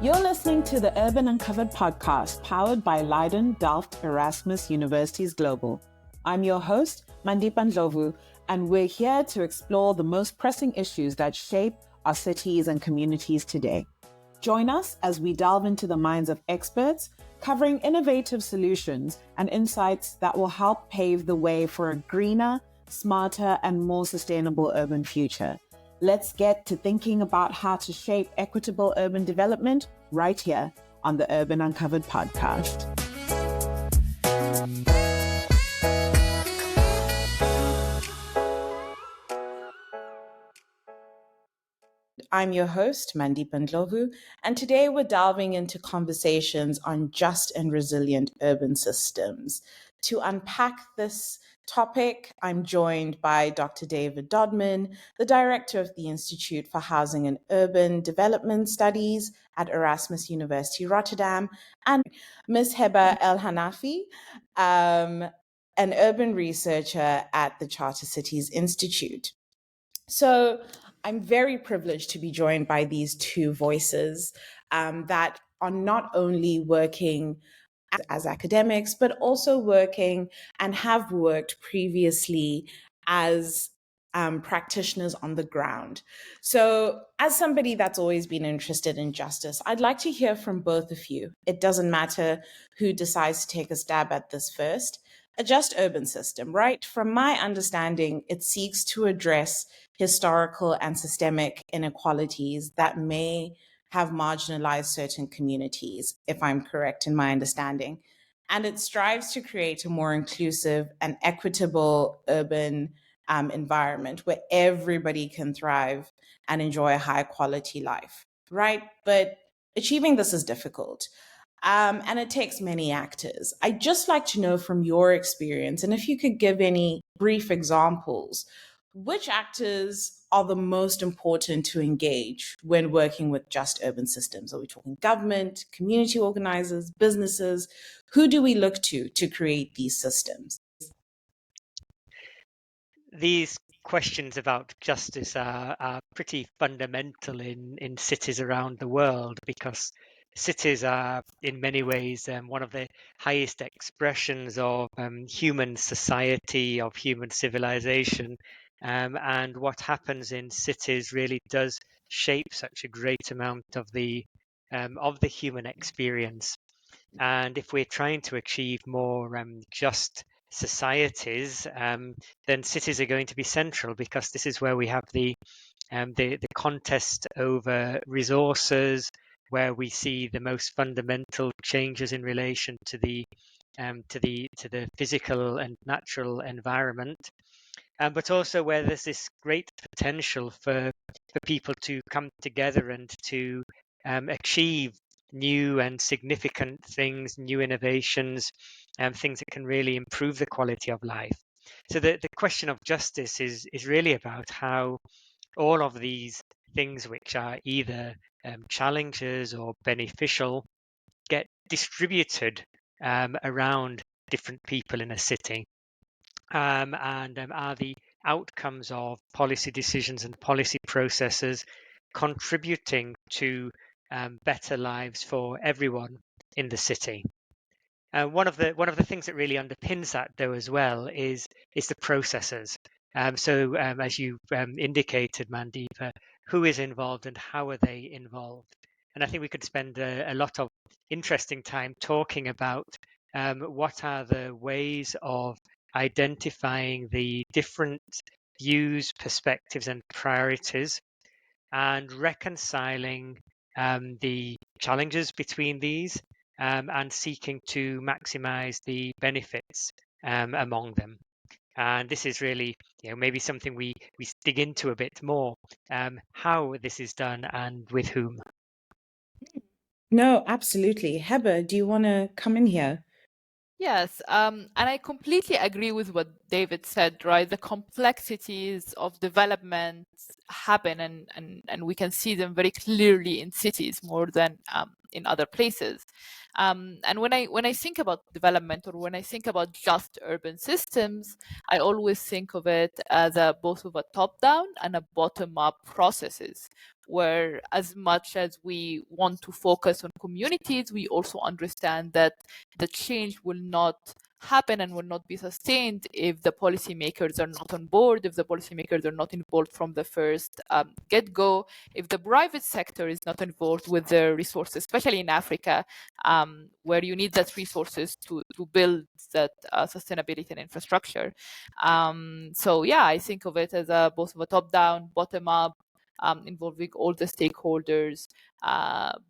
You're listening to the Urban Uncovered podcast, powered by Leiden, Delft, Erasmus Universities Global. I'm your host, Mandipa Ndlovu, and we're here to explore the most pressing issues that shape our cities and communities today. Join us as we delve into the minds of experts, covering innovative solutions and insights that will help pave the way for a greener, smarter, and more sustainable urban future. Let's get to thinking about how to shape equitable urban development right here on the Urban Uncovered podcast. I'm your host, Mandipa Ndlovu, and today we're delving into conversations on just and resilient urban systems. To unpack this topic, I'm joined by Dr. David Dodman, the director of the Institute for Housing and Urban Development Studies at Erasmus University Rotterdam, and Ms. Heba Elhanafy, an urban researcher at the Charter Cities Institute. So I'm very privileged to be joined by these two voices that are not only working as academics, but also working and have worked previously as practitioners on the ground. So as somebody that's always been interested in justice, I'd like to hear from both of you. It doesn't matter who decides to take a stab at this first. A just urban system, right? From my understanding, it seeks to address historical and systemic inequalities that may have marginalized certain communities, if I'm correct in my understanding. And it strives to create a more inclusive and equitable urban environment where everybody can thrive and enjoy a high quality life, right? But achieving this is difficult. And it takes many actors. I'd just like to know from your experience, and if you could give any brief examples, which actors are the most important to engage when working with just urban systems? Are we talking government, community organizers, businesses? Who do we look to create these systems? These questions about justice are pretty fundamental in cities around the world, because cities are in many ways one of the highest expressions of human society, of human civilization. And what happens in cities really does shape such a great amount of the human experience. And if we're trying to achieve more just societies, then cities are going to be central, because this is where we have the contest over resources, where we see the most fundamental changes in relation to the physical and natural environment, but also where there's this great potential for people to come together and to achieve new and significant things, new innovations, things that can really improve the quality of life. So the question of justice is really about how all of these things, which are either challenges or beneficial, get distributed around different people in a city, and are the outcomes of policy decisions and policy processes contributing to better lives for everyone in the city. One of the things that really underpins that, though, as well, is the processes. So as you indicated, Mandipa, who is involved and how are they involved? And I think we could spend a lot of interesting time talking about what are the ways of identifying the different views, perspectives, and priorities, and reconciling the challenges between these, and seeking to maximize the benefits among them. And this is really, maybe something we dig into a bit more, how this is done and with whom. No, absolutely. Heba, do you want to come in here? Yes, and I completely agree with what David said, right? The complexities of development happen, and we can see them very clearly in cities more than in other places. And when I think about development, or when I think about just urban systems, I always think of it as both of a top-down and a bottom-up processes, where as much as we want to focus on communities, we also understand that the change will not happen and will not be sustained if the policymakers are not on board, if the policymakers are not involved from the first get-go, if the private sector is not involved with the resources, especially in Africa, where you need that resources to build that sustainability and infrastructure. So yeah, I think of it as both of a top-down, bottom-up, involving all the stakeholders.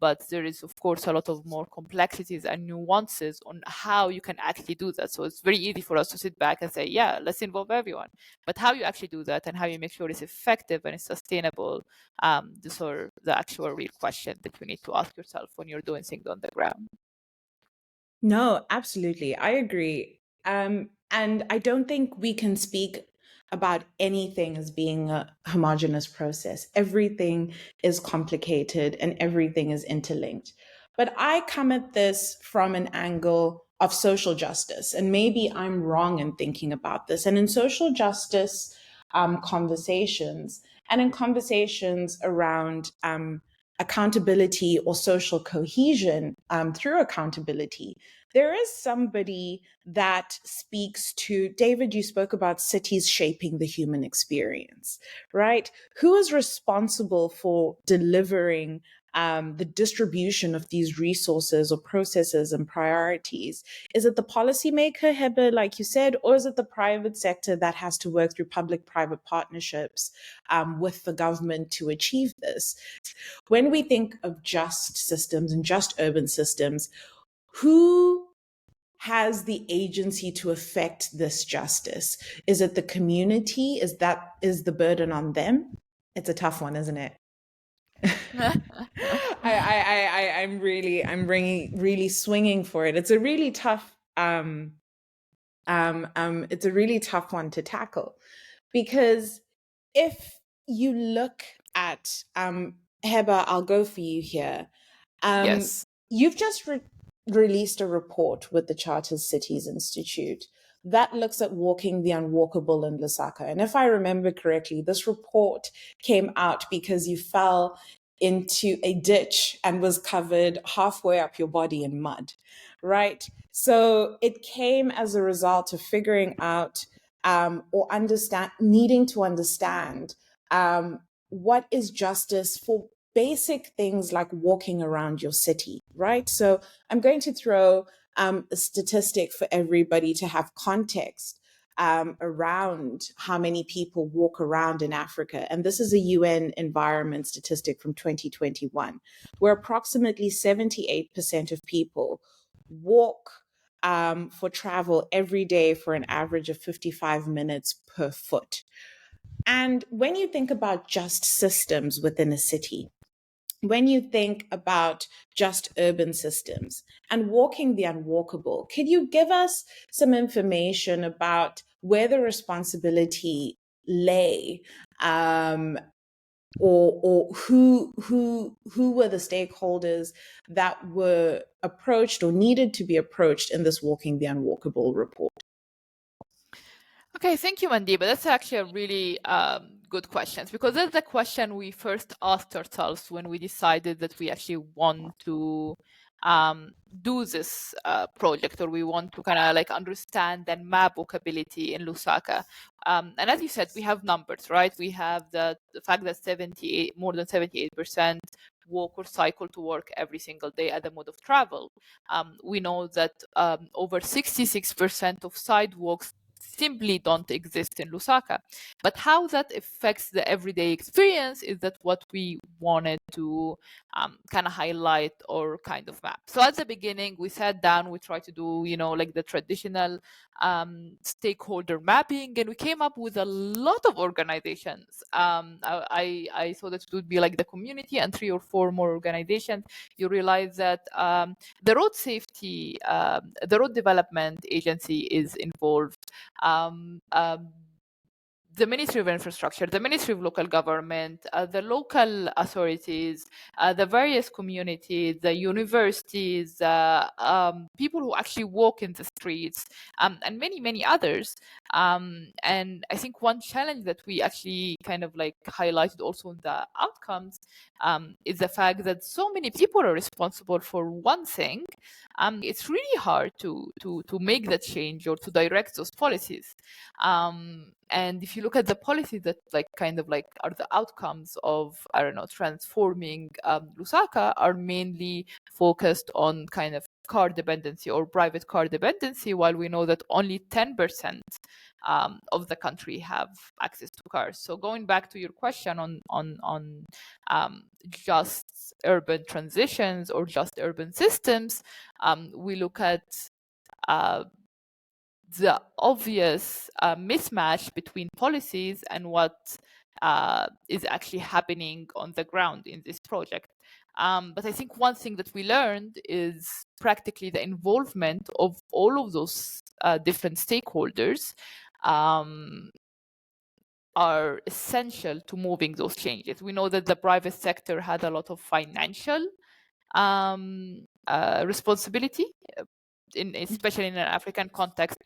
But there is, of course, a lot of more complexities and nuances on how you can actually do that. So it's very easy for us to sit back and say, yeah, let's involve everyone. But how you actually do that and how you make sure it's effective and it's sustainable, these are the actual real question that you need to ask yourself when you're doing things on the ground. No, absolutely. I agree. And I don't think we can speak about anything as being a homogeneous process. Everything is complicated and everything is interlinked. But I come at this from an angle of social justice, and maybe I'm wrong in thinking about this. And in social justice conversations, and in conversations around accountability or social cohesion through accountability, there is somebody that speaks to, David, you spoke about cities shaping the human experience, right? Who is responsible for delivering the distribution of these resources or processes and priorities? Is it the policymaker, Heba, like you said, or is it the private sector that has to work through public-private partnerships with the government to achieve this? When we think of just systems and just urban systems, who has the agency to affect this justice? Is it the community? Is the burden on them? It's a tough one, isn't it? I'm really swinging for it. It's a really tough it's a really tough one to tackle, because if you look at Heba, I'll go for you here. Yes. You've just released a report with the Chartered Cities Institute that looks at walking the unwalkable in Lusaka. And if I remember correctly, this report came out because you fell into a ditch and was covered halfway up your body in mud, right? So it came as a result of figuring out or needing to understand what is justice for basic things like walking around your city, right? So I'm going to throw a statistic for everybody to have context around how many people walk around in Africa. And this is a UN environment statistic from 2021, where approximately 78% of people walk for travel every day for an average of 55 minutes per foot. And when you think about just systems within a city, when you think about just urban systems and walking the unwalkable, could you give us some information about where the responsibility lay, or who were the stakeholders that were approached or needed to be approached in this Walking the Unwalkable report? Okay, thank you, Mandipa. That's actually a really good question, because that's the question we first asked ourselves when we decided that we actually want to do this project, or we want to kind of like understand and map walkability in Lusaka. And as you said, we have numbers, right? We have the fact that more than 78% walk or cycle to work every single day as a mode of travel. We know that over 66% of sidewalks simply don't exist in Lusaka. But how that affects the everyday experience is that what we wanted to kind of highlight or kind of map. So at the beginning, we sat down, we tried to do, like the traditional stakeholder mapping, and we came up with a lot of organizations. I thought that it would be like the community and 3 or 4 more organizations. You realize that the road safety, the road development agency is involved. the Ministry of Infrastructure, the Ministry of Local Government, the local authorities, the various communities, the universities, people who actually walk in the streets, and many, many others. And I think one challenge that we actually kind of like highlighted also in the outcomes is the fact that so many people are responsible for one thing. It's really hard to make that change or to direct those policies. And if you look at the policies that like kind of like are the outcomes of, I don't know, transforming Lusaka, are mainly focused on kind of car dependency or private car dependency, while we know that only 10% of the country have access to cars. So going back to your question on just urban transitions or just urban systems, we look at the obvious mismatch between policies and what is actually happening on the ground in this project. But I think one thing that we learned is practically the involvement of all of those different stakeholders are essential to moving those changes. We know that the private sector had a lot of financial responsibility, especially in an African context.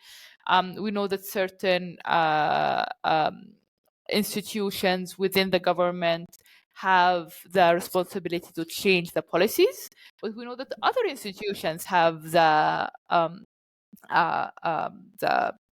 We know that certain institutions within the government have the responsibility to change the policies, but we know that other institutions have the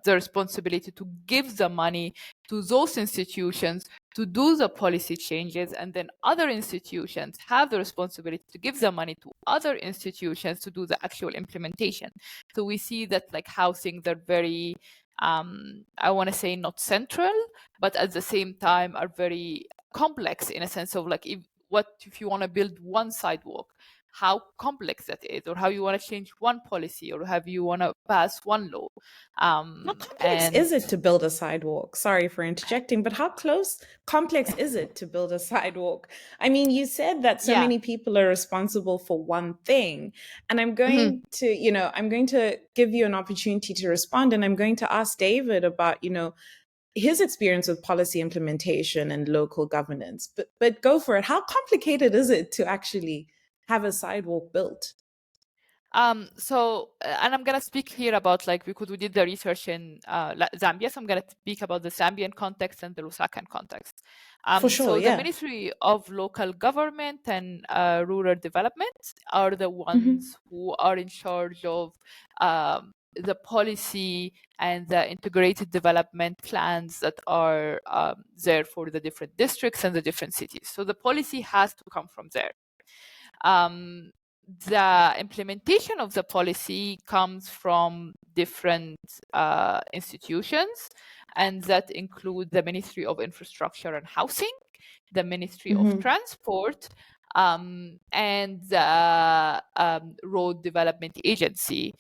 responsibility to give the money to those institutions to do the policy changes, and then other institutions have the responsibility to give the money to other institutions to do the actual implementation. So we see that like how things are very I want to say not central, but at the same time are very complex, in a sense of like if you want to build one sidewalk, how complex that is, or how you want to change one policy, or how you want to pass one law. How complex is it to build a sidewalk? Sorry for interjecting, but how complex is it to build a sidewalk? I mean, you said that so many people are responsible for one thing, and I'm going to give you an opportunity to respond, and I'm going to ask David about, his experience with policy implementation and local governance. But go for it. How complicated is it to actually have a sidewalk built? And I'm gonna speak here about like because we did the research in Zambia, so I'm gonna speak about the Zambian context and the Lusakan context. For sure, so yeah. the Ministry of Local Government and Rural Development are the ones who are in charge of the policy and the integrated development plans that are there for the different districts and the different cities. So the policy has to come from there. The implementation of the policy comes from different institutions, and that include the Ministry of Infrastructure and Housing, the Ministry of Transport, and the Road Development Agency.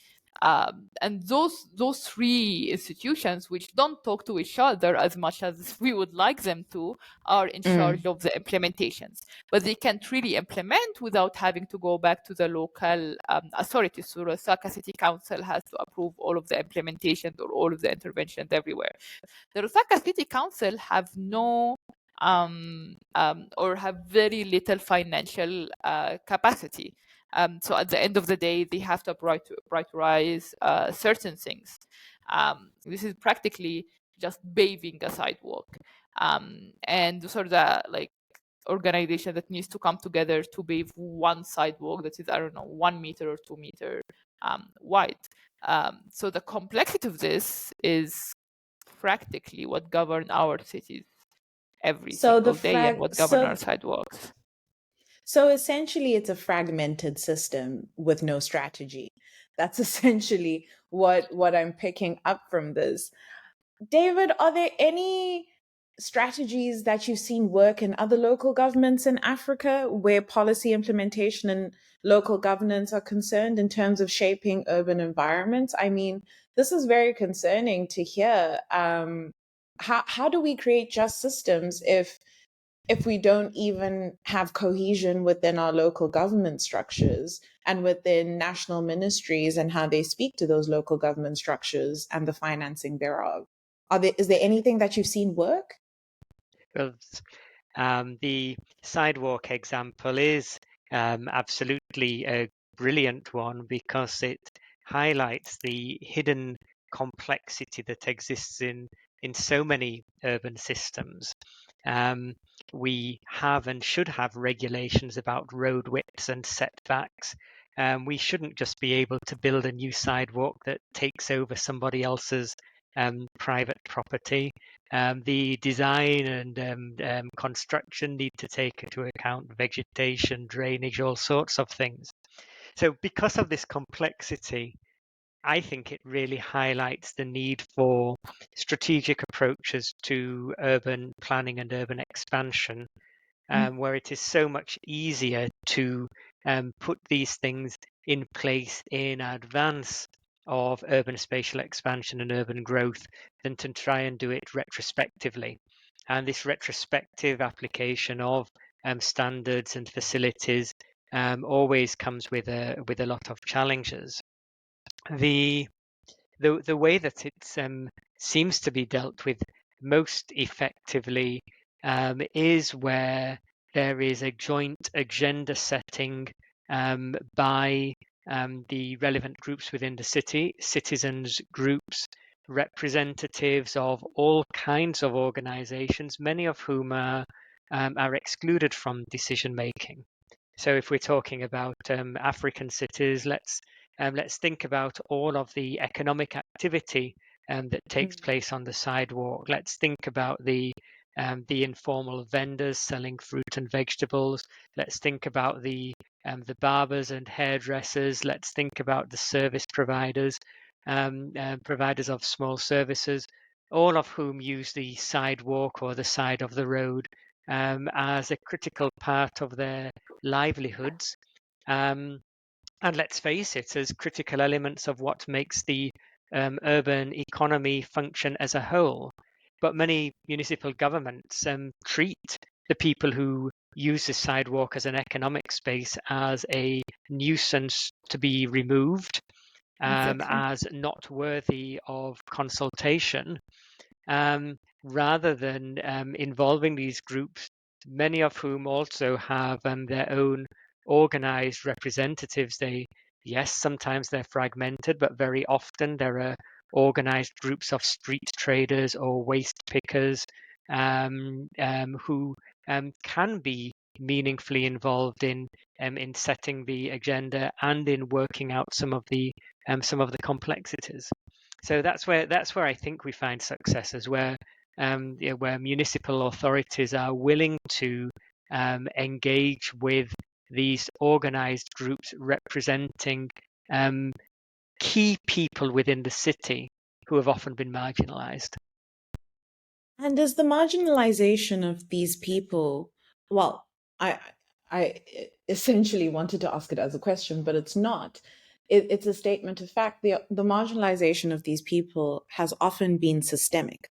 And those three institutions, which don't talk to each other as much as we would like them to, are in charge of the implementations. But they can't really implement without having to go back to the local authorities. So Lusaka City Council has to approve all of the implementations or all of the interventions everywhere. The Lusaka City Council have no or have very little financial capacity. So at the end of the day, they have to prioritize certain things. This is practically just paving a sidewalk. And sort of the like organization that needs to come together to pave one sidewalk that is, I don't know, 1 meter or 2 meter wide. So the complexity of this is practically what govern our cities every single day and what govern our sidewalks. So essentially, it's a fragmented system with no strategy. That's essentially what I'm picking up from this. David, are there any strategies that you've seen work in other local governments in Africa where policy implementation and local governance are concerned in terms of shaping urban environments? I mean, this is very concerning to hear. How do we create just systems if we don't even have cohesion within our local government structures and within national ministries and how they speak to those local government structures and the financing thereof? Is there anything that you've seen work? Well, the sidewalk example is absolutely a brilliant one because it highlights the hidden complexity that exists in so many urban systems. We have and should have regulations about road widths and setbacks. We shouldn't just be able to build a new sidewalk that takes over somebody else's private property. The design and construction need to take into account vegetation, drainage, all sorts of things. So because of this complexity, I think it really highlights the need for strategic approaches to urban planning and urban expansion, where it is so much easier to put these things in place in advance of urban spatial expansion and urban growth than to try and do it retrospectively. And this retrospective application of standards and facilities always comes with a lot of challenges. The way that it seems to be dealt with most effectively is where there is a joint agenda setting by the relevant groups within the city, citizens groups, representatives of all kinds of organizations, many of whom are excluded from decision making. So if we're talking about African cities, let's think about all of the economic activity that takes place on the sidewalk. Let's think about the informal vendors selling fruit and vegetables. Let's think about the barbers and hairdressers. Let's think about the service providers, providers of small services, all of whom use the sidewalk or the side of the road as a critical part of their livelihoods. And let's face it, as critical elements of what makes the urban economy function as a whole. But many municipal governments treat the people who use the sidewalk as an economic space as a nuisance to be removed, as not worthy of consultation. Rather than involving these groups, many of whom also have their own organized representatives. Sometimes they're fragmented, but very often there are organized groups of street traders or waste pickers who can be meaningfully involved in setting the agenda and in working out some of the complexities. So that's where I think we find successes, where where municipal authorities are willing to engage with these organized groups representing key people within the city who have often been marginalized. And does the marginalization of these people, well, I essentially wanted to ask it as a question, but it's not. It's a statement of fact. The marginalization of these people has often been systemic.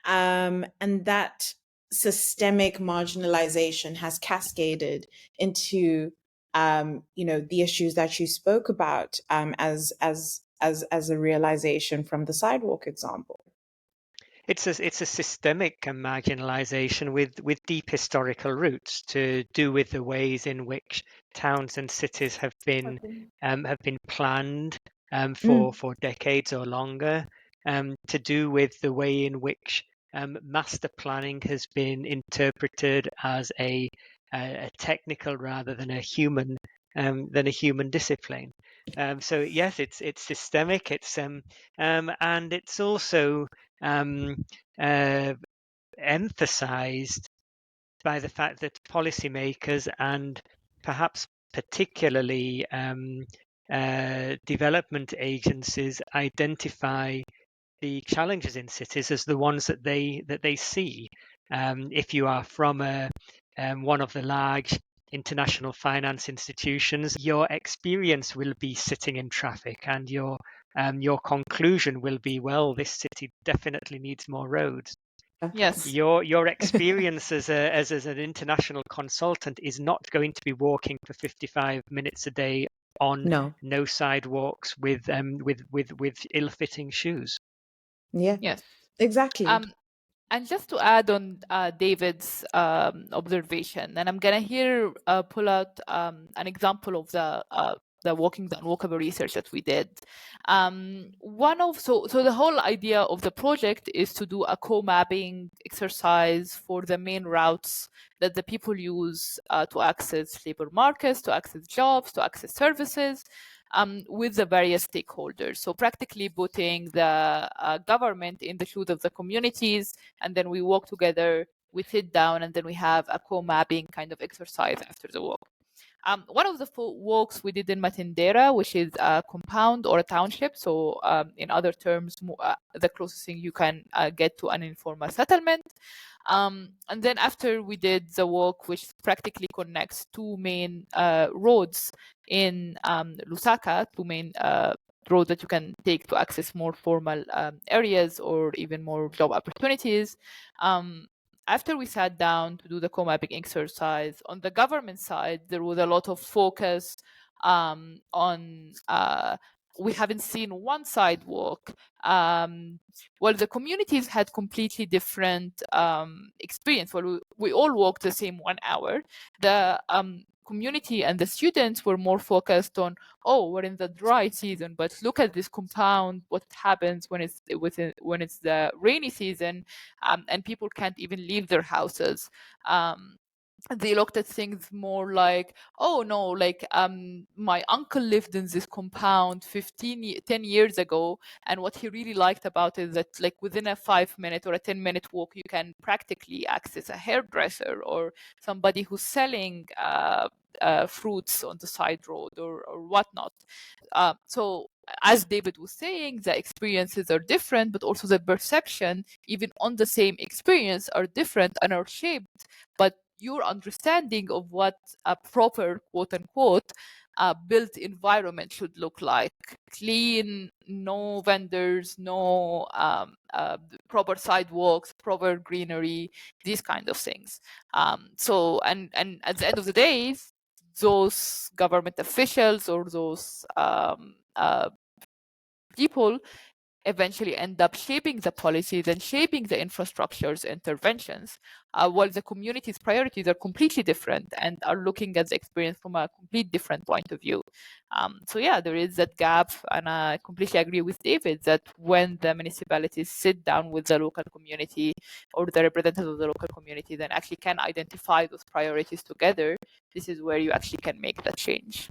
And that systemic marginalization has cascaded into, the issues that you spoke about as a realization from the sidewalk example. It's a systemic marginalization with deep historical roots to do with the ways in which towns and cities have been planned for decades or longer, to do with the way in which master planning has been interpreted as a technical rather than a human discipline. So yes, it's systemic. It's and it's also emphasized by the fact that policymakers and perhaps particularly development agencies identify the challenges in cities as the ones that they see. If you are from one of the large international finance institutions, your experience will be sitting in traffic, and your conclusion will be, well, this city definitely needs more roads. Yes. Your experience as an international consultant is not going to be walking for 55 minutes a day on no sidewalks with ill-fitting shoes. Yeah. Yes. Exactly. And just to add on David's observation, and I'm gonna here pull out an example of the walking the unwalkable research that we did. So the whole idea of the project is to do a co-mapping exercise for the main routes that the people use to access labor markets, to access jobs, to access services. With the various stakeholders. So practically putting the government in the shoes of the communities, and then we walk together, we sit down, and then we have a co-mapping kind of exercise after the walk. One of the walks we did in Matindera, which is a compound or a township. So in other terms, the closest thing you can get to an informal settlement. And then after we did the walk, which practically connects two main roads in Lusaka, two main roads that you can take to access more formal areas or even more job opportunities. After we sat down to do the co-mapping exercise, on the government side, there was a lot of focus on we haven't seen one sidewalk. Well, the communities had completely different experience. Well, we all walked the same 1 hour. The community and the students were more focused on, oh, we're in the dry season, but look at this compound, what happens when it's the rainy season, and people can't even leave their houses. They looked at things more like, oh no, like my uncle lived in this compound 10 years ago, and what he really liked about it is that like within a 5-minute or a 10-minute walk you can practically access a hairdresser or somebody who's selling fruits on the side road or whatnot. So as David was saying, the experiences are different, but also the perception, even on the same experience, are different and are shaped. But your understanding of what a proper quote unquote built environment should look like: clean, no vendors, no proper sidewalks, proper greenery, these kind of things. So and at the end of the day, those government officials or those people eventually end up shaping the policies and shaping the infrastructure's interventions, while the community's priorities are completely different and are looking at the experience from a complete different point of view. So yeah, there is that gap, and I completely agree with David that when the municipalities sit down with the local community or the representatives of the local community, then actually can identify those priorities together, this is where you actually can make that change.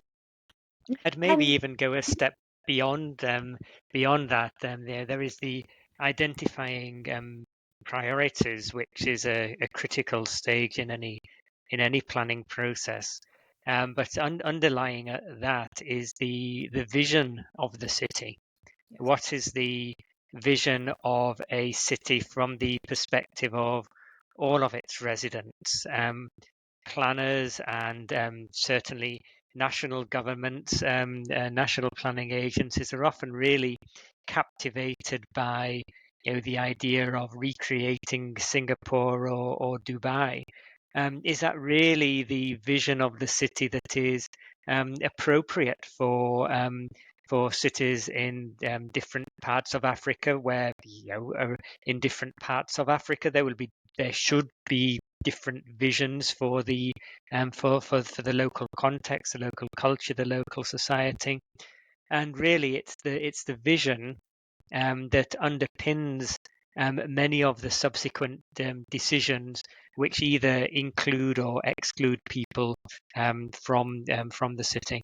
I'd maybe even go a step beyond that. There is the identifying priorities, which is a critical stage in any planning process. But underlying that is the vision of the city. Yes. What is the vision of a city from the perspective of all of its residents? Planners and certainly national governments, national planning agencies are often really captivated by the idea of recreating Singapore or Dubai. Is that really the vision of the city that is appropriate for cities in different parts of Africa, where in different parts of Africa there should be different visions for the for the local context, the local culture, the local society, and really it's the vision that underpins many of the subsequent decisions, which either include or exclude people from the city.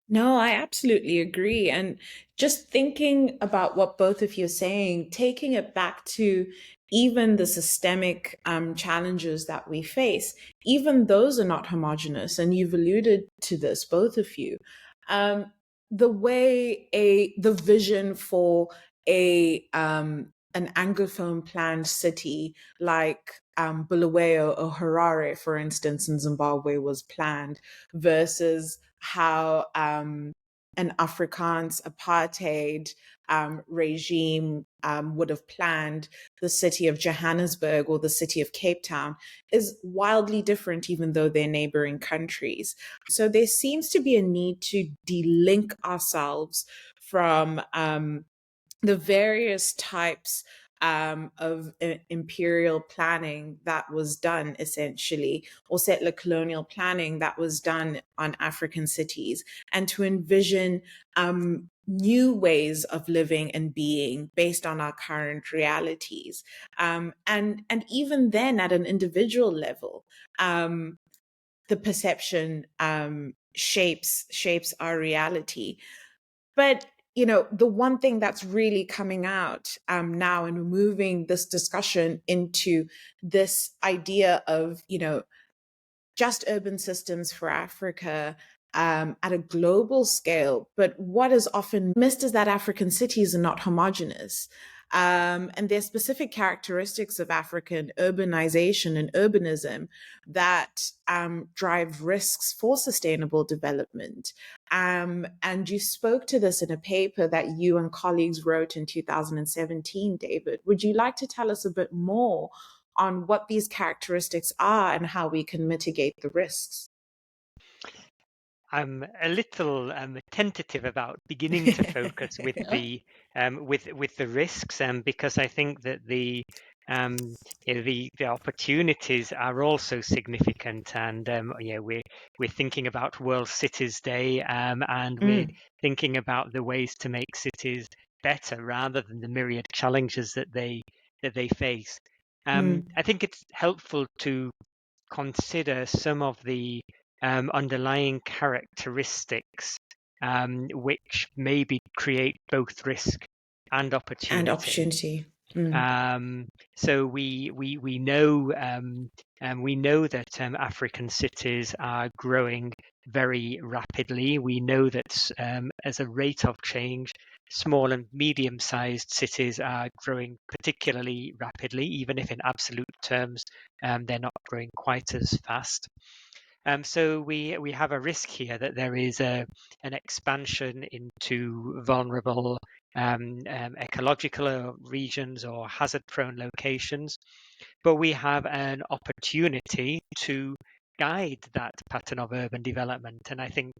No, I absolutely agree. And just thinking about what both of you are saying, taking it back to even the systemic challenges that we face, even those are not homogenous. And you've alluded to this, both of you. The way the vision for an Anglophone planned city like Bulawayo or Harare, for instance, in Zimbabwe was planned versus how an Afrikaans apartheid regime would have planned the city of Johannesburg or the city of Cape Town is wildly different, even though they're neighboring countries. So there seems to be a need to delink ourselves from the various types of imperial planning that was done, essentially, or settler colonial planning that was done on African cities, and to envision new ways of living and being based on our current realities. And even then, at an individual level, the perception shapes our reality. But the one thing that's really coming out now, and moving this discussion into this idea of just urban systems for Africa at a global scale. But what is often missed is that African cities are not homogenous. And there's specific characteristics of African urbanization and urbanism that drive risks for sustainable development. And you spoke to this in a paper that you and colleagues wrote in 2017, David. Would you like to tell us a bit more on what these characteristics are and how we can mitigate the risks? I'm a little tentative about beginning to focus with the risks, because I think that the opportunities are also significant, and we're thinking about World Cities Day, and we're thinking about the ways to make cities better rather than the myriad challenges that they face. I think it's helpful to consider some of the underlying characteristics which maybe create both risk and opportunity. So we know that African cities are growing very rapidly. We know that as a rate of change, small and medium-sized cities are growing particularly rapidly, even if in absolute terms they're not growing quite as fast. So we have a risk here that there is an expansion into vulnerable ecological regions or hazard-prone locations, but we have an opportunity to guide that pattern of urban development. And I think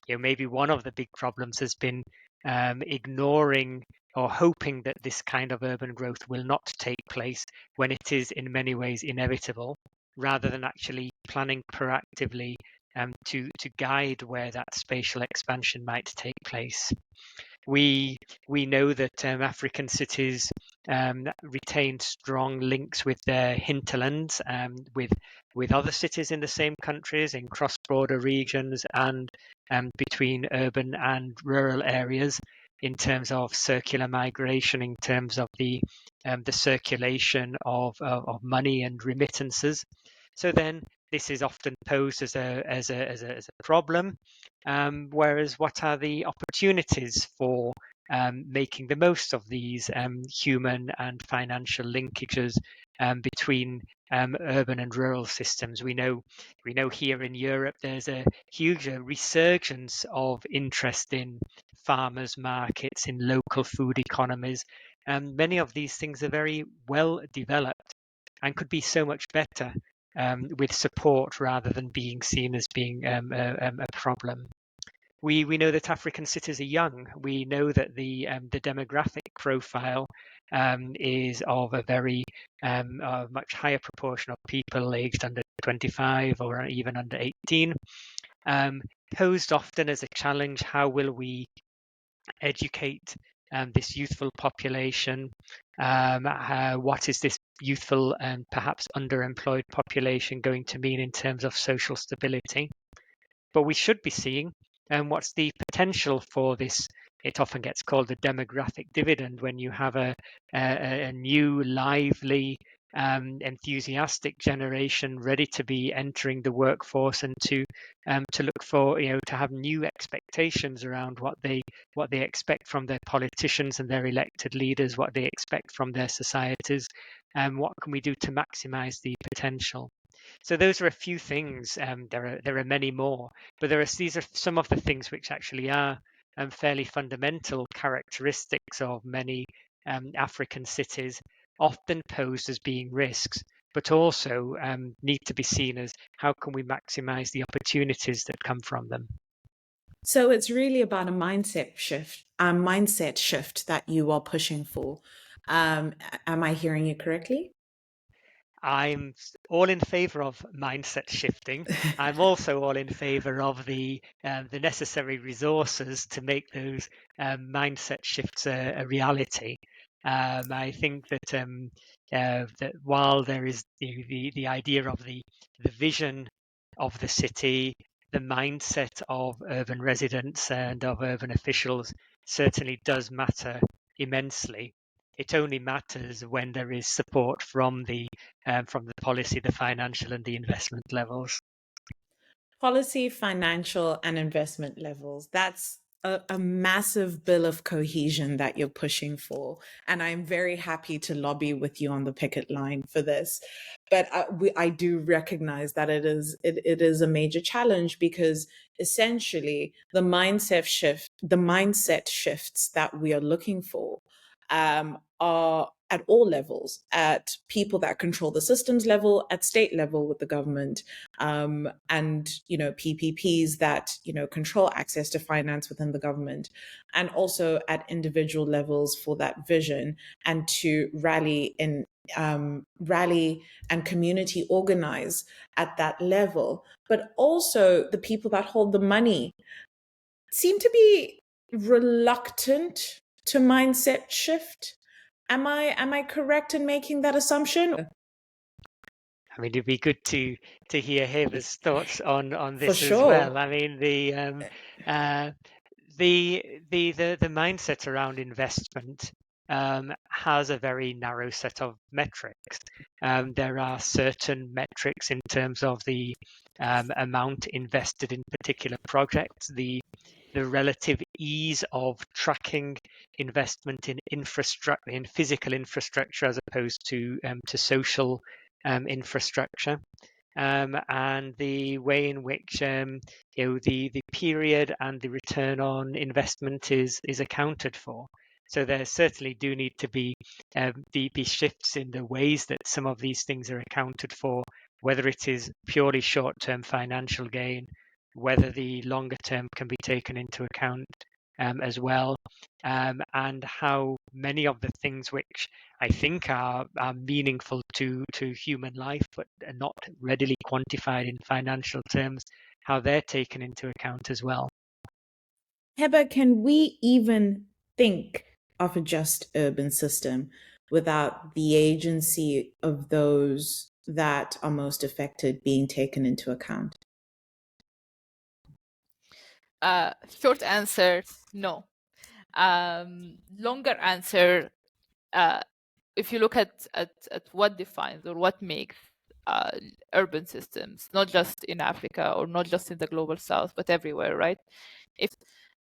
maybe one of the big problems has been ignoring or hoping that this kind of urban growth will not take place when it is in many ways inevitable, rather than actually planning proactively to guide where that spatial expansion might take place. We know that African cities retain strong links with their hinterlands, with other cities in the same countries, in cross-border regions, and between urban and rural areas, in terms of circular migration, in terms of the circulation of money and remittances. So then this is often posed as a problem. Whereas what are the opportunities for making the most of these human and financial linkages between urban and rural systems? We know here in Europe there's a huge resurgence of interest in farmers' markets, in local food economies. Many of these things are very well developed and could be so much better with support rather than being seen as being a problem. We know that African cities are young. We know that the demographic profile is of a very much higher proportion of people aged under 25 or even under 18. Posed often as a challenge, how will we educate this youthful population? What is this youthful and perhaps underemployed population going to mean in terms of social stability? But we should be seeing what's the potential for this. It often gets called the demographic dividend when you have a new, lively, enthusiastic generation ready to be entering the workforce and to look for, to have new expectations around what they expect from their politicians and their elected leaders, what they expect from their societies, and what can we do to maximize the potential. So those are a few things. There are many more, but these are some of the things which actually are fairly fundamental characteristics of many African cities, often posed as being risks, but also need to be seen as how can we maximize the opportunities that come from them. So it's really about a mindset shift that you are pushing for. Am I hearing you correctly? I'm all in favour of mindset shifting. I'm also all in favour of the necessary resources to make those mindset shifts a reality. I think that while there is the idea of the vision of the city, the mindset of urban residents and of urban officials certainly does matter immensely. It only matters when there is support from the policy, the financial, and the investment levels. Policy, financial, and investment levels. That's a massive bill of cohesion that you're pushing for. And I'm very happy to lobby with you on the picket line for this. But I do recognize that it is a major challenge, because essentially the mindset shifts that we are looking for are at all levels, at people that control the systems level, at state level with the government, and PPPs that control access to finance within the government, and also at individual levels for that vision, and to rally and community organize at that level. But also the people that hold the money seem to be reluctant to mindset shift. Am I correct in making that assumption? I mean, it'd be good to hear Heba's thoughts on For this as well. sure. I mean, the mindset around investment has a very narrow set of metrics. There are certain metrics in terms of the amount invested in particular projects, the relative ease of tracking investment in infrastructure, in physical infrastructure, as opposed to social infrastructure, and the way in which the period and the return on investment is accounted for. So there certainly do need to be shifts in the ways that some of these things are accounted for, whether it is purely short-term financial gain, whether the longer term can be taken into account as well, and how many of the things which I think are meaningful to human life but are not readily quantified in financial terms, how they're taken into account as well. Heba, can we even think of a just urban system without the agency of those that are most affected being taken into account? Short answer, no. Longer answer, if you look at what defines or what makes urban systems, not just in Africa or not just in the global south, but everywhere, right? If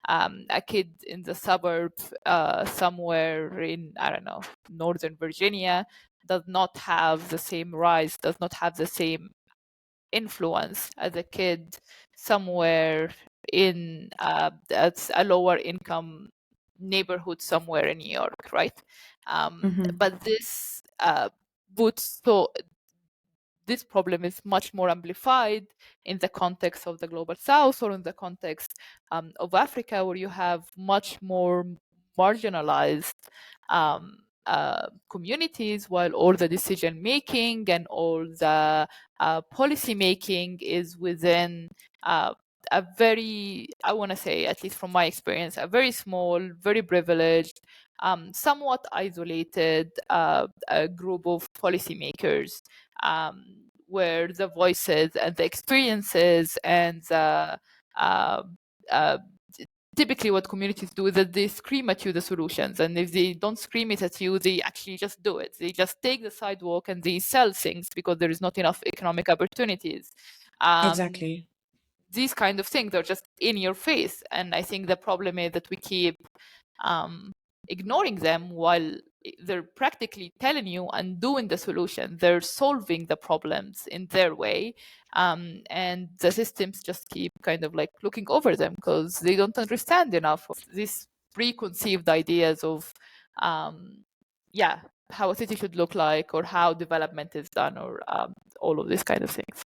a kid in the suburb somewhere in, I don't know, Northern Virginia does not have the same rise, does not have the same influence as a kid somewhere in that's a lower income neighborhood somewhere in New York, right? But this this problem is much more amplified in the context of the global south, or in the context of Africa, where you have much more marginalized communities, while all the decision making and all the policy making is within a very, I want to say, at least from my experience, a very small, very privileged, somewhat isolated a group of policymakers, where the voices and the experiences and the typically what communities do is that they scream at you the solutions, and if they don't scream it at you, they actually just do it. They just take the sidewalk and they sell things because there is not enough economic opportunities. Exactly. These kind of things are just in your face, and I think the problem is that we keep ignoring them while they're practically telling you and doing the solution. They're solving the problems in their way, and the systems just keep kind of like looking over them because they don't understand enough of these preconceived ideas of how a city should look like, or how development is done, or all of these kind of things.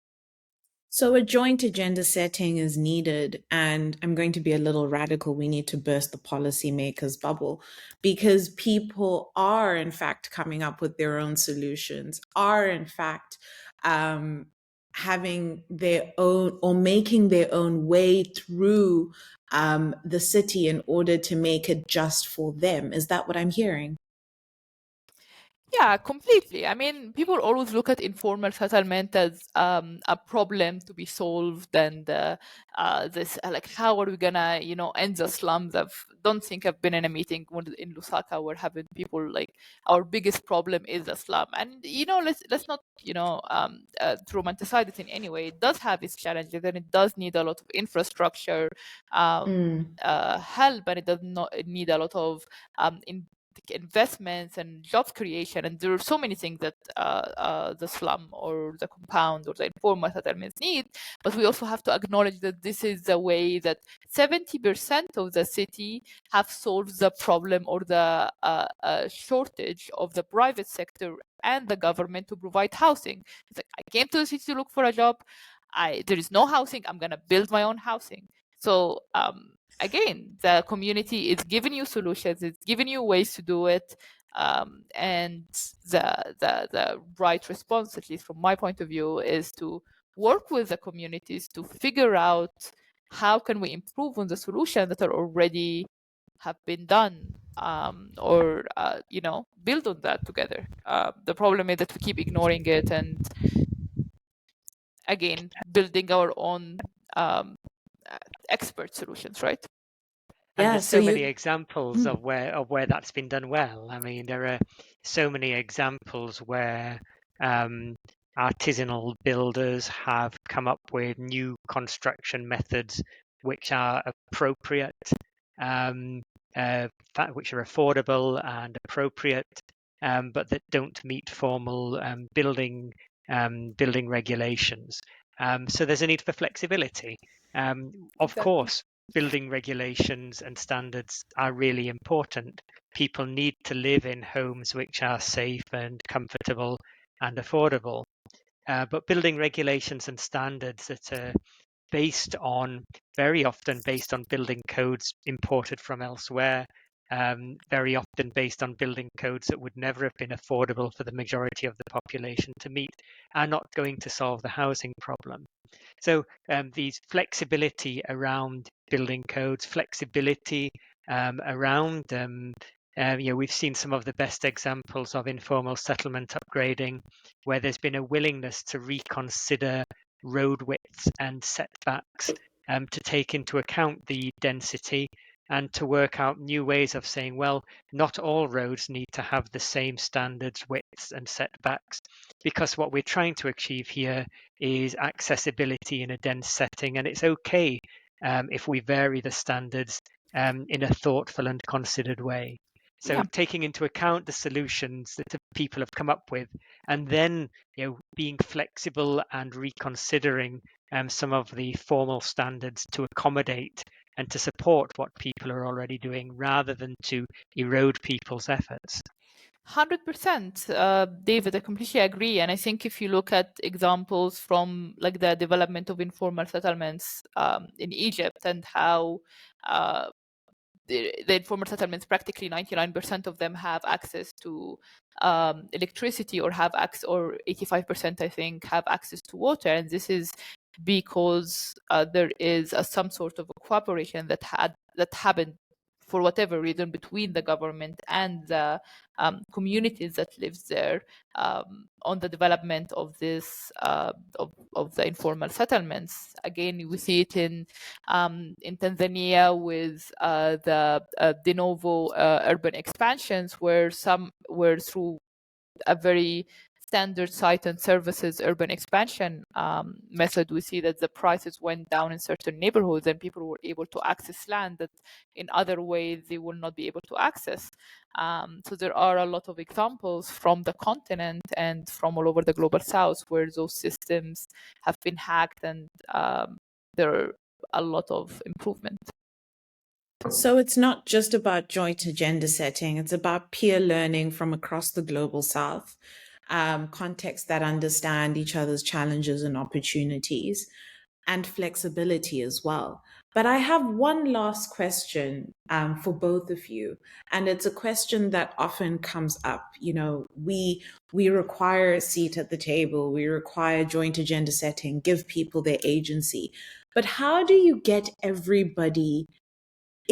So a joint agenda setting is needed, and I'm going to be a little radical. We need to burst the policymakers' bubble because people are, in fact, coming up with their own solutions, are, in fact, um, having their own or making their own way through the city in order to make it just for them. Is that what I'm hearing? Yeah, completely. I mean, people always look at informal settlement as a problem to be solved, and this like, how are we gonna, end the slums? I don't think I've been in a meeting in Lusaka where having people like our biggest problem is the slum, and let's not romanticize it in any way. It does have its challenges, and it does need a lot of infrastructure help, and it does not need a lot of investments and job creation, and there are so many things that the slum or the compound or the informal settlements need. But we also have to acknowledge that this is the way that 70% of the city have solved the problem or the shortage of the private sector and the government to provide housing. It's like, I came to the city to look for a job. There is no housing. I'm gonna build my own housing. So again, the community is giving you solutions, it's giving you ways to do it, and the right response, at least from my point of view, is to work with the communities to figure out how can we improve on the solutions that are already have been done, or build on that together. The problem is that we keep ignoring it, and again, building our own expert solutions, right? And Yeah, there's so so many you. examples of where that's been done well. I mean, there are so many examples where artisanal builders have come up with new construction methods which are appropriate, um, which are affordable and appropriate, but that don't meet formal building regulations. So there's a need for flexibility. Of Exactly. course, building regulations and standards are really important. People need to live in homes which are safe and comfortable and affordable. But building regulations and standards that are very often based on building codes imported from elsewhere, very often based on building codes that would never have been affordable for the majority of the population to meet, are not going to solve the housing problem. So these flexibility around building codes, flexibility around, we've seen some of the best examples of informal settlement upgrading, where there's been a willingness to reconsider road widths and setbacks to take into account the density and to work out new ways of saying, well, not all roads need to have the same standards, widths and setbacks, because what we're trying to achieve here is accessibility in a dense setting, and it's okay if we vary the standards in a thoughtful and considered way. So Yeah. taking into account the solutions that the people have come up with, and then being flexible and reconsidering some of the formal standards to accommodate and to support what people are already doing, rather than to erode people's efforts. 100%, David, I completely agree. And I think if you look at examples from like the development of informal settlements in Egypt, and how the informal settlements, practically 99% of them have access to electricity, or have access, or 85%, I think, have access to water. And this is because there is some sort of a cooperation that happened for whatever reason between the government and the communities that lives there, on the development of this of the informal settlements. Again, we see it in Tanzania with the de novo urban expansions, where through a very standard site and services urban expansion method, we see that the prices went down in certain neighborhoods, and people were able to access land that in other ways they will not be able to access. So there are a lot of examples from the continent and from all over the global south where those systems have been hacked, and there are a lot of improvement. So it's not just about joint agenda setting, it's about peer learning from across the global south. contexts that understand each other's challenges and opportunities, and flexibility as well. But I have one last question for both of you, and it's a question that often comes up. You know, we require a seat at the table, we require joint agenda setting, give people their agency. But how do you get everybody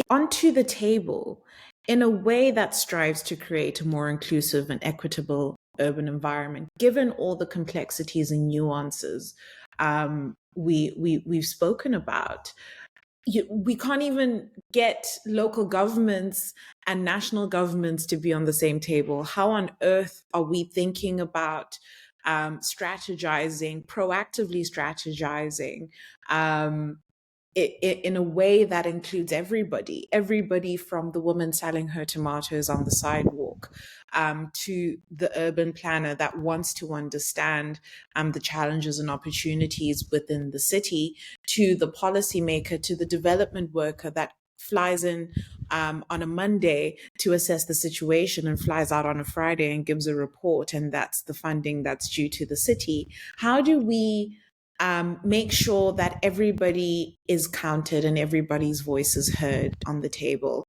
onto the table in a way that strives to create a more inclusive and equitable urban environment, given all the complexities and nuances we've spoken about? We can't even get local governments and national governments to be on the same table. How on earth are we thinking about strategizing, proactively strategizing, in a way that includes everybody from the woman selling her tomatoes on the sidewalk to the urban planner that wants to understand the challenges and opportunities within the city, to the policymaker, to the development worker that flies in on a Monday to assess the situation and flies out on a Friday and gives a report, and that's the funding that's due to the city. How do we make sure that everybody is counted and everybody's voice is heard on the table?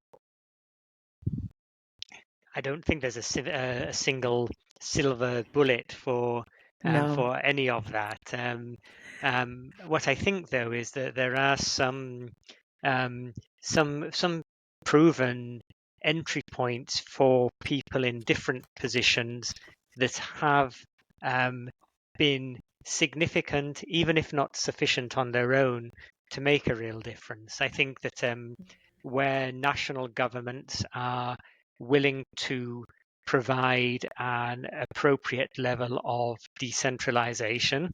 I don't think there's a single silver bullet for No. any of that. What I think, though, is that there are some proven entry points for people in different positions that have been significant, even if not sufficient on their own, to make a real difference. I think that where national governments are willing to provide an appropriate level of decentralization,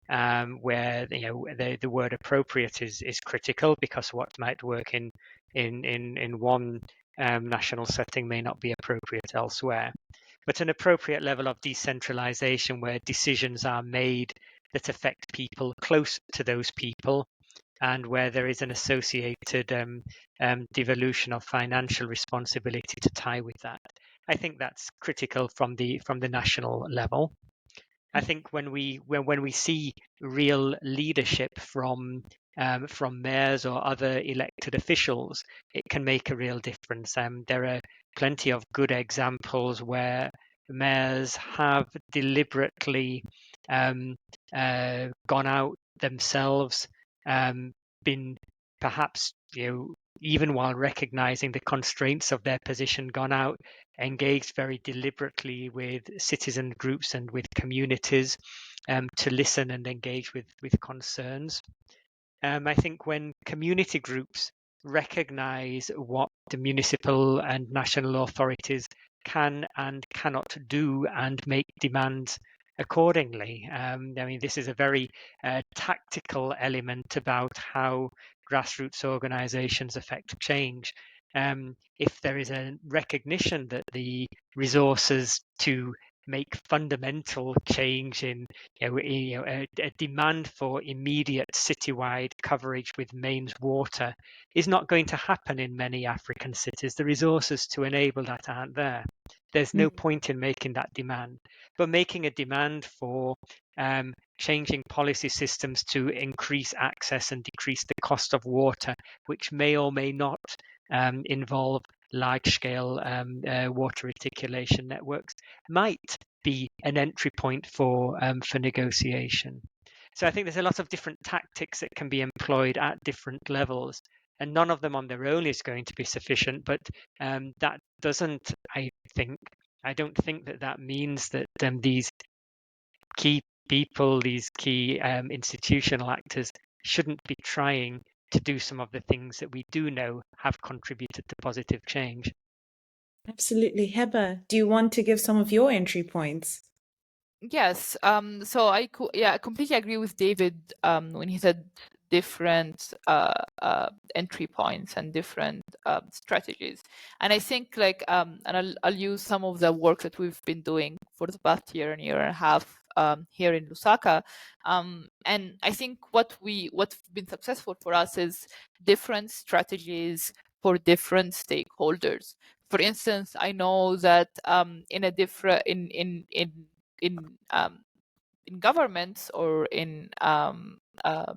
where the word appropriate is critical, because what might work in one national setting may not be appropriate elsewhere. But an appropriate level of decentralization where decisions are made that affect people close to those people, and where there is an associated devolution of financial responsibility to tie with that. I think that's critical from the national level. I think when we see real leadership from mayors or other elected officials, it can make a real difference. There are plenty of good examples where mayors have deliberately gone out themselves, been perhaps, even while recognizing the constraints of their position, gone out, engaged very deliberately with citizen groups and with communities to listen and engage with concerns. I think when community groups recognize what the municipal and national authorities can and cannot do and make demands accordingly. This is a very tactical element about how grassroots organizations affect change. If there is a recognition that the resources to make fundamental change in a demand for immediate citywide coverage with mains water is not going to happen in many African cities. The resources to enable that aren't there. There's no point in making that demand, but making a demand for changing policy systems to increase access and decrease the cost of water, which may or may not involve large-scale water reticulation networks, might be an entry point for negotiation. So I think there's a lot of different tactics that can be employed at different levels, and none of them on their own is going to be sufficient. But that doesn't, I don't think that means that these key people, these key institutional actors, shouldn't be trying to do some of the things that we do know have contributed to positive change. Absolutely. Heba, do you want to give some of your entry points? Yes. So I completely agree with David when he said different entry points and different strategies. And I think and I'll use some of the work that we've been doing for the past year and a half here in Lusaka. And I think what's been successful for us is different strategies for different stakeholders. For instance, I know that in in governments or in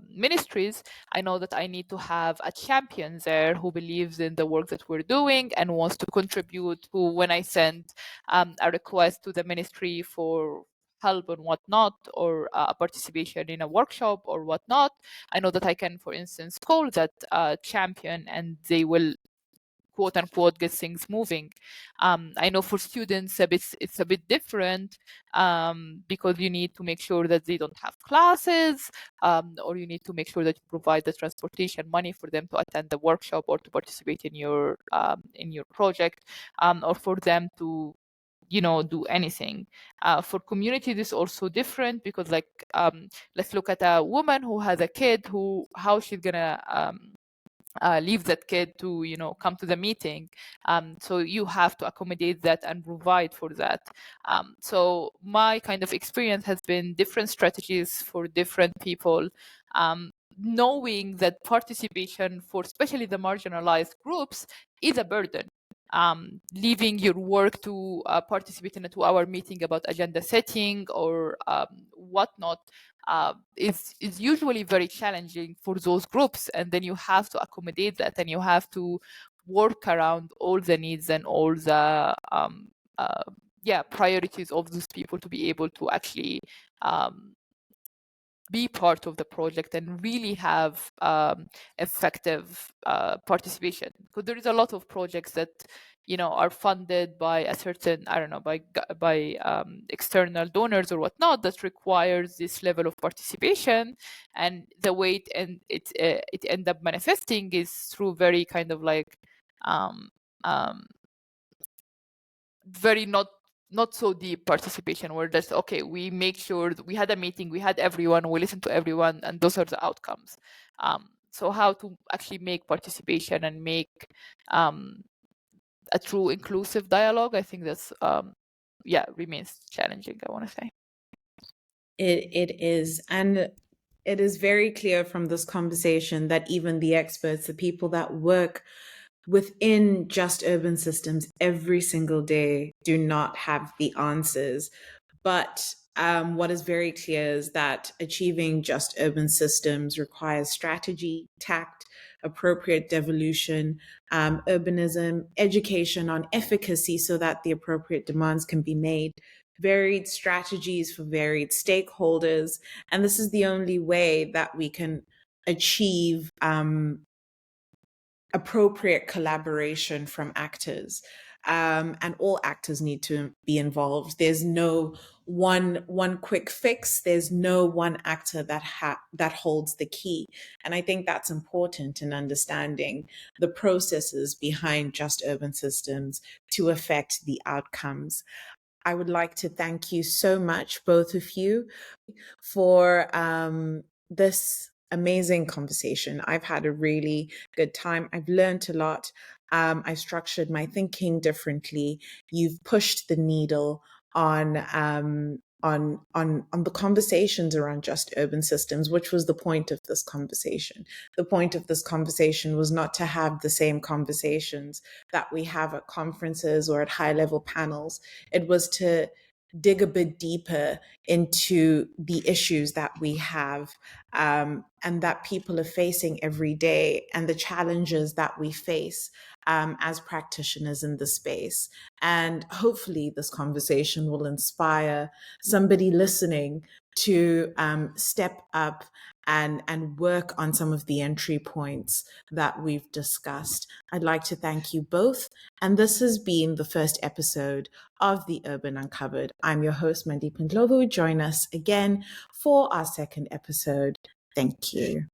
ministries, I know that I need to have a champion there who believes in the work that we're doing and wants to contribute. Who, when I send a request to the ministry for help and whatnot, or participation in a workshop or whatnot, I know that I can, for instance, call that champion, and they will quote unquote get things moving. I know for students it's a bit different, because you need to make sure that they don't have classes, or you need to make sure that you provide the transportation money for them to attend the workshop or to participate in your project, or for them to do anything. For community, this is also different, because let's look at a woman who has a kid, how she's gonna leave that kid to come to the meeting. So you have to accommodate that and provide for that. So my kind of experience has been different strategies for different people, knowing that participation for especially the marginalized groups is a burden. Leaving your work to participate in a 2-hour meeting about agenda setting or whatnot is usually very challenging for those groups, and then you have to accommodate that, and you have to work around all the needs and all the priorities of those people to be able to actually be part of the project and really have effective participation. Because there is a lot of projects that are funded by a certain, I don't know, by external donors or whatnot, that requires this level of participation, and the way it end up manifesting is through very kind of very not so deep participation, where just okay, we make sure that we had a meeting, we had everyone, we listened to everyone, and those are the outcomes. So how to actually make participation and make a true inclusive dialogue, I think that's remains challenging, I want to say. It is, and it is very clear from this conversation that even the experts, the people that work within just urban systems every single day, do not have the answers. But what is very clear is that achieving just urban systems requires strategy, tact, appropriate devolution, urbanism, education on efficacy so that the appropriate demands can be made, varied strategies for varied stakeholders. And this is the only way that we can achieve appropriate collaboration from actors. And all actors need to be involved. There's no one quick fix. There's no one actor that holds the key. And I think that's important in understanding the processes behind just urban systems to affect the outcomes. I would like to thank you so much, both of you, for this amazing conversation. I've had a really good time. I've learned a lot. I structured my thinking differently. You've pushed the needle on the conversations around just urban systems, which was the point of this conversation. The point of this conversation was not to have the same conversations that we have at conferences or at high-level panels. It was to dig a bit deeper into the issues that we have and that people are facing every day, and the challenges that we face as practitioners in the space. And hopefully this conversation will inspire somebody listening to step up and work on some of the entry points that we've discussed. I'd like to thank you both. And this has been the first episode of The Urban Uncovered. I'm your host, Mandipa Ndlovu. Join us again for our second episode. Thank you.